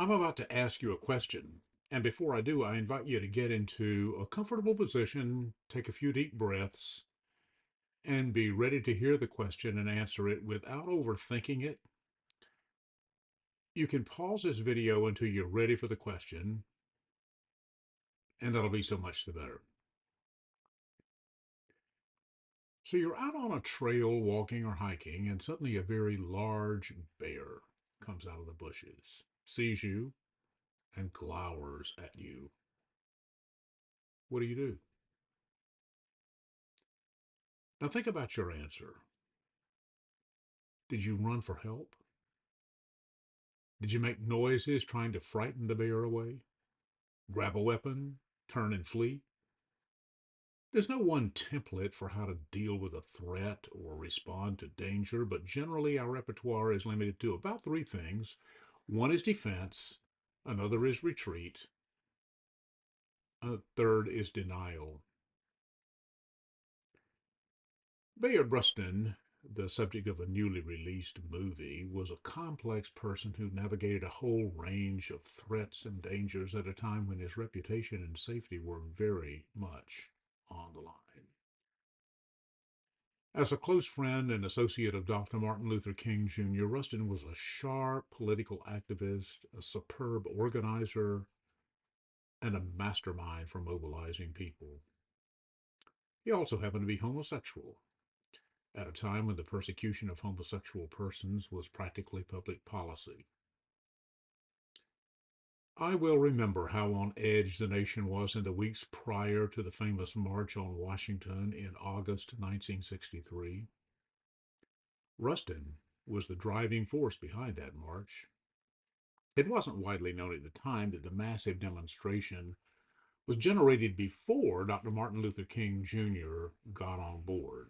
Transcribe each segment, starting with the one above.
I'm about to ask you a question. And before I do, I invite you to get into a comfortable position, take a few deep breaths, and be ready to hear the question and answer it without overthinking it. You can pause this video until you're ready for the question, and that'll be so much the better. So you're out on a trail walking or hiking, and suddenly a very large bear comes out of the bushes, sees you, and glowers at you. What do you do? Now think about your answer. Did you run for help? Did you make noises trying to frighten the bear away? Grab a weapon? Turn and flee? There's no one template for how to deal with a threat or respond to danger, but generally our repertoire is limited to about three things. One is defense, another is retreat, a third is denial. Bayard Rustin, the subject of a newly released movie, was a complex person who navigated a whole range of threats and dangers at a time when his reputation and safety were very much on the line. As a close friend and associate of Dr. Martin Luther King Jr., Rustin was a sharp political activist, a superb organizer, and a mastermind for mobilizing people. He also happened to be homosexual at a time when the persecution of homosexual persons was practically public policy. I will remember how on edge the nation was in the weeks prior to the famous March on Washington in August 1963. Rustin was the driving force behind that march. It wasn't widely known at the time that the massive demonstration was generated before Dr. Martin Luther King Jr. got on board.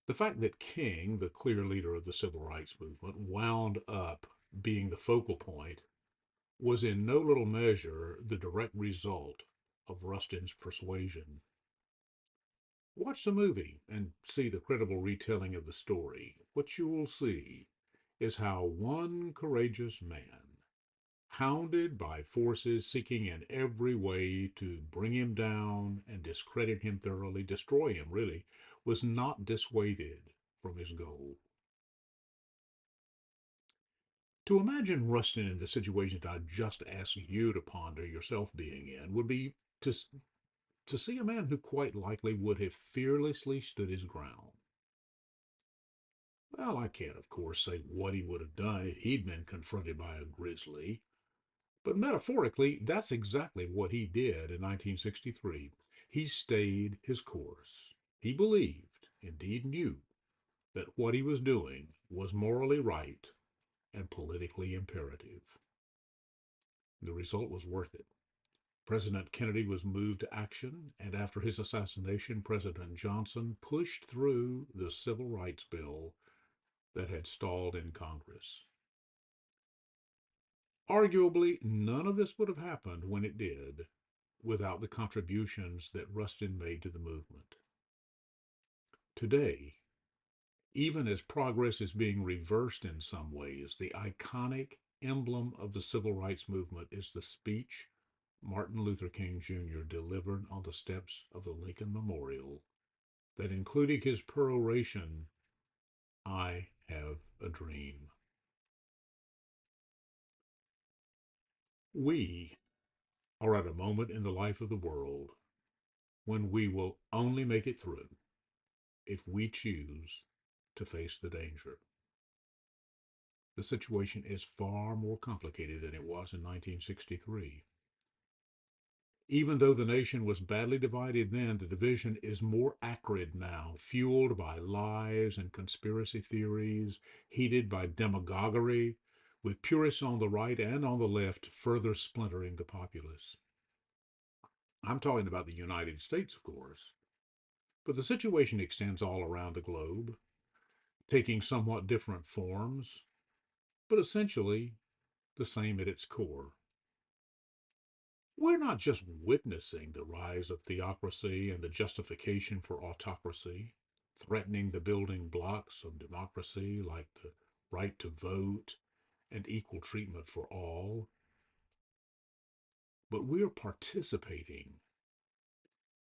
The fact that King, the clear leader of the civil rights movement, wound up being the focal point was in no little measure the direct result of Rustin's persuasion. Watch the movie and see the credible retelling of the story. What you will see is how one courageous man, hounded by forces seeking in every way to bring him down and discredit him thoroughly, destroy him really, was not dissuaded from his goal. To imagine Rustin in the situation that I just asked you to ponder yourself being in would be to, to see a man who quite likely would have fearlessly stood his ground. Well, I can't, of course, say what he would have done if he'd been confronted by a grizzly, but metaphorically, that's exactly what he did in 1963. He stayed his course. He believed, indeed knew, that what he was doing was morally right and politically imperative. The result was worth it. President Kennedy was moved to action, and after his assassination, President Johnson pushed through the Civil Rights Bill that had stalled in Congress. Arguably, none of this would have happened when it did without the contributions that Rustin made to the movement. Today, even as progress is being reversed in some ways, the iconic emblem of the civil rights movement is the speech Martin Luther King Jr. delivered on the steps of the Lincoln Memorial that included his peroration, "I have a dream." We are at a moment in the life of the world when we will only make it through if we choose to face the danger. The situation is far more complicated than it was in 1963. Even though the nation was badly divided then, the division is more acrid now, fueled by lies and conspiracy theories, heated by demagoguery, with purists on the right and on the left further splintering the populace. I'm talking about the United States, of course, but the situation extends all around the globe, taking somewhat different forms, but essentially the same at its core. We're not just witnessing the rise of theocracy and the justification for autocracy, threatening the building blocks of democracy like the right to vote and equal treatment for all, but we're participating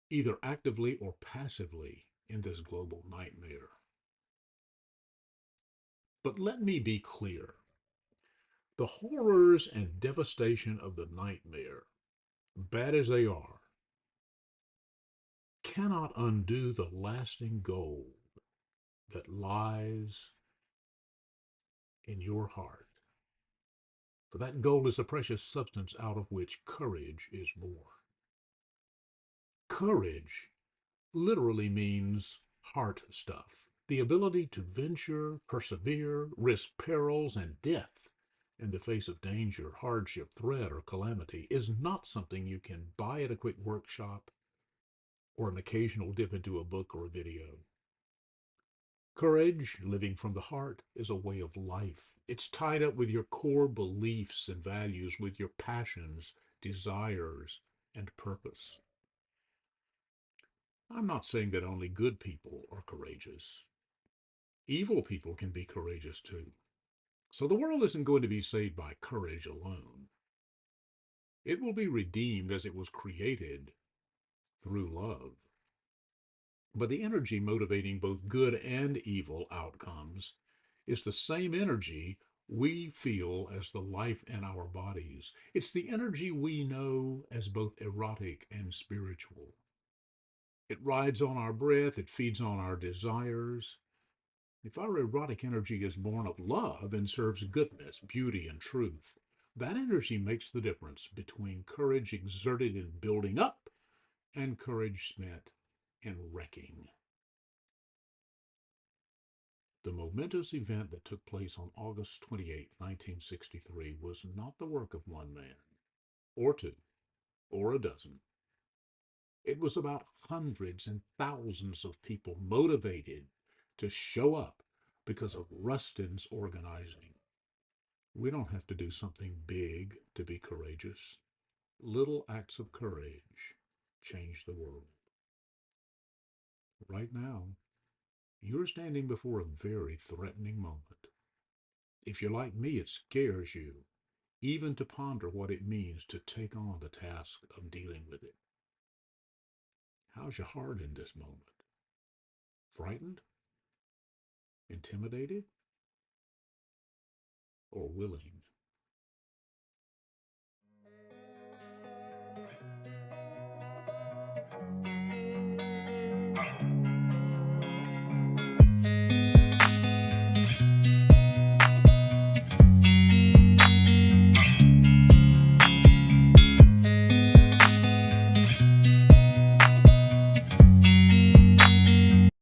either actively or passively in this global nightmare. But let me be clear, the horrors and devastation of the nightmare, bad as they are, cannot undo the lasting gold that lies in your heart. For that gold is the precious substance out of which courage is born. Courage literally means heart stuff, the ability to venture, persevere, risk perils and death in the face of danger, hardship, threat, or calamity is not something you can buy at a quick workshop or an occasional dip into a book or a video. Courage, living from the heart, is a way of life. It's tied up with your core beliefs and values, with your passions, desires, and purpose. I'm not saying that only good people are courageous. Evil people can be courageous too. So the world isn't going to be saved by courage alone. It will be redeemed as it was created through love. But the energy motivating both good and evil outcomes is the same energy we feel as the life in our bodies. It's the energy we know as both erotic and spiritual. It rides on our breath, it feeds on our desires. If our erotic energy is born of love and serves goodness, beauty, and truth, that energy makes the difference between courage exerted in building up and courage spent in wrecking. The momentous event that took place on August 28, 1963, was not the work of one man, or two, or a dozen. It was about hundreds and thousands of people motivated to show up because of Rustin's organizing. We don't have to do something big to be courageous. Little acts of courage change the world. Right now, you're standing before a very threatening moment. If you're like me, it scares you, even to ponder what it means to take on the task of dealing with it. How's your heart in this moment? Frightened? Intimidated? Or willing?